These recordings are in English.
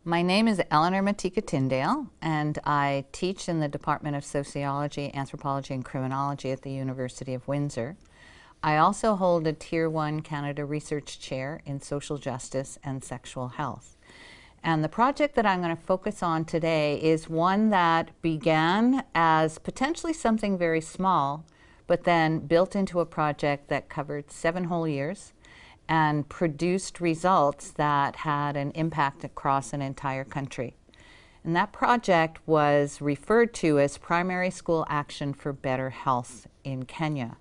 My name is Eleanor Maticka Tyndale, and I teach in the Department of Sociology, Anthropology, and Criminology at the University of Windsor. I also hold a Tier 1 Canada Research Chair in Social Justice and Sexual Health. And the project that I'm going to focus on today is one that began as potentially something very small, but then built into a project that covered 7 whole years and produced results that had an impact across an entire country. And that project was referred to as Primary School Action for Better Health in Kenya.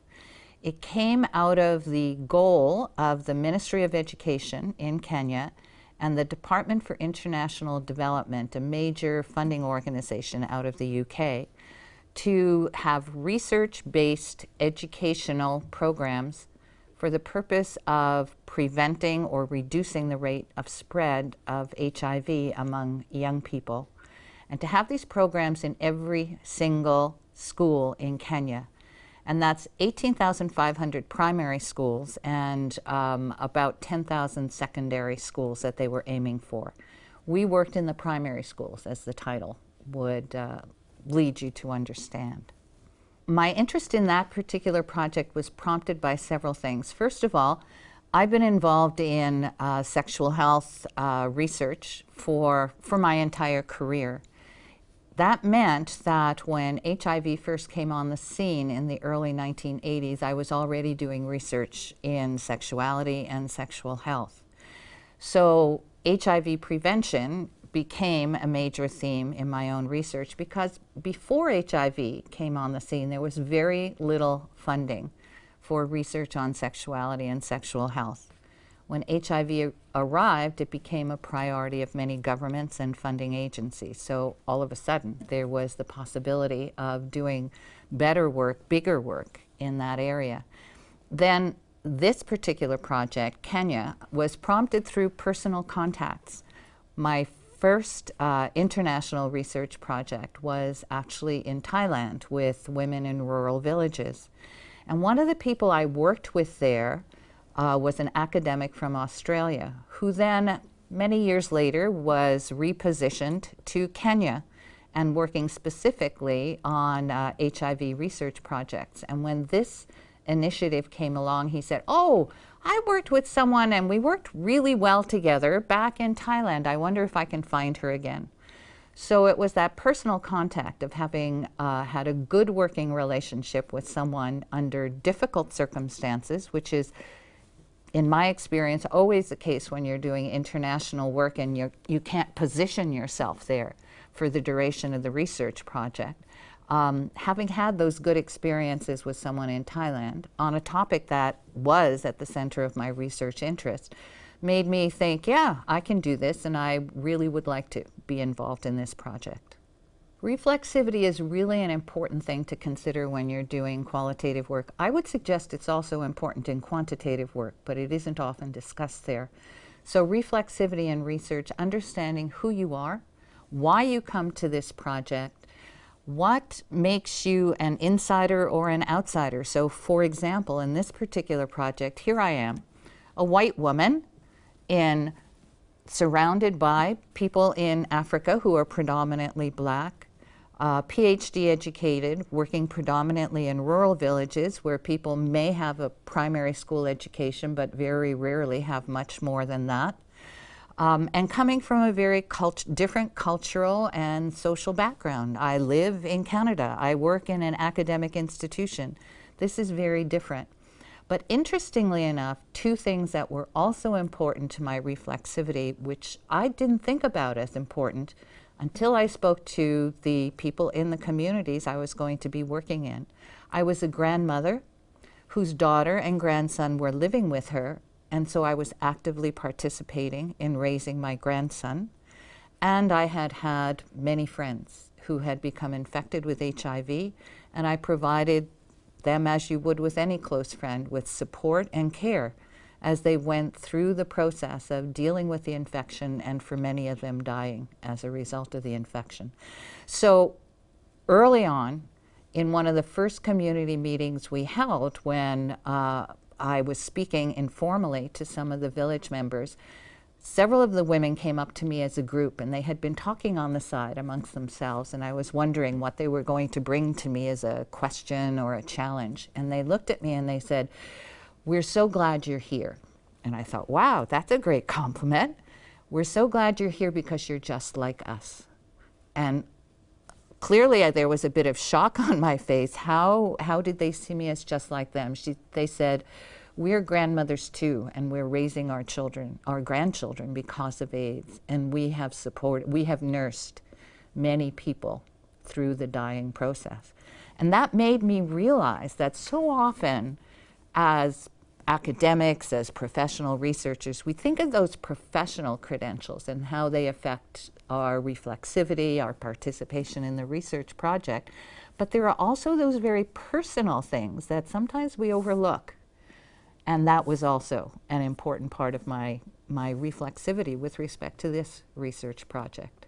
It came out of the goal of the Ministry of Education in Kenya and the Department for International Development, a major funding organization out of the UK, to have research-based educational programs for the purpose of preventing or reducing the rate of spread of HIV among young people, and to have these programs in every single school in Kenya. And that's 18,500 primary schools and about 10,000 secondary schools that they were aiming for. We worked in the primary schools, as the title would lead you to understand. My interest in that particular project was prompted by several things. First of all, I've been involved in sexual health research for my entire career. That meant that when HIV first came on the scene in the early 1980s, I was already doing research in sexuality and sexual health. So HIV prevention became a major theme in my own research because before HIV came on the scene, there was very little funding for research on sexuality and sexual health. When HIV arrived, it became a priority of many governments and funding agencies. So all of a sudden, there was the possibility of doing better work, bigger work in that area. Then this particular project, Kenya, was prompted through personal contacts. My first international research project was actually in Thailand with women in rural villages. And one of the people I worked with there was an academic from Australia, who then, many years later, was repositioned to Kenya and working specifically on HIV research projects. And when this initiative came along, he said, "Oh, I worked with someone and we worked really well together back in Thailand. I wonder if I can find her again." So it was that personal contact of having had a good working relationship with someone under difficult circumstances, which is, in my experience, always the case when you're doing international work and you can't position yourself there for the duration of the research project. Having had those good experiences with someone in Thailand on a topic that was at the center of my research interest made me think, yeah, I can do this, and I really would like to be involved in this project. Reflexivity is really an important thing to consider when you're doing qualitative work. I would suggest it's also important in quantitative work, but it isn't often discussed there. So reflexivity in research, understanding who you are, why you come to this project, what makes you an insider or an outsider. So for example, in this particular project, here I am, a white woman surrounded by people in Africa who are predominantly black, PhD educated, working predominantly in rural villages where people may have a primary school education but very rarely have much more than that. And coming from a very different cultural and social background. I live in Canada. I work in an academic institution. This is very different. But interestingly enough, 2 things that were also important to my reflexivity, which I didn't think about as important until I spoke to the people in the communities I was going to be working in. I was a grandmother whose daughter and grandson were living with her, and so I was actively participating in raising my grandson. And I had had many friends who had become infected with HIV, and I provided them, as you would with any close friend, with support and care as they went through the process of dealing with the infection, and for many of them dying as a result of the infection. So early on, in one of the first community meetings we held when I was speaking informally to some of the village members, several of the women came up to me as a group, and they had been talking on the side amongst themselves, and I was wondering what they were going to bring to me as a question or a challenge. And they looked at me and they said, "We're so glad you're here." And I thought, wow, that's a great compliment. "We're so glad you're here because you're just like us." And clearly there was a bit of shock on my face. How did they see me as just like them? They said, "We're grandmothers too, and we're raising our children, our grandchildren, because of AIDS, and we have nursed many people through the dying process." And that made me realize that so often as academics, as professional researchers, we think of those professional credentials and how they affect our reflexivity, our participation in the research project, but there are also those very personal things that sometimes we overlook. And that was also an important part of my reflexivity with respect to this research project.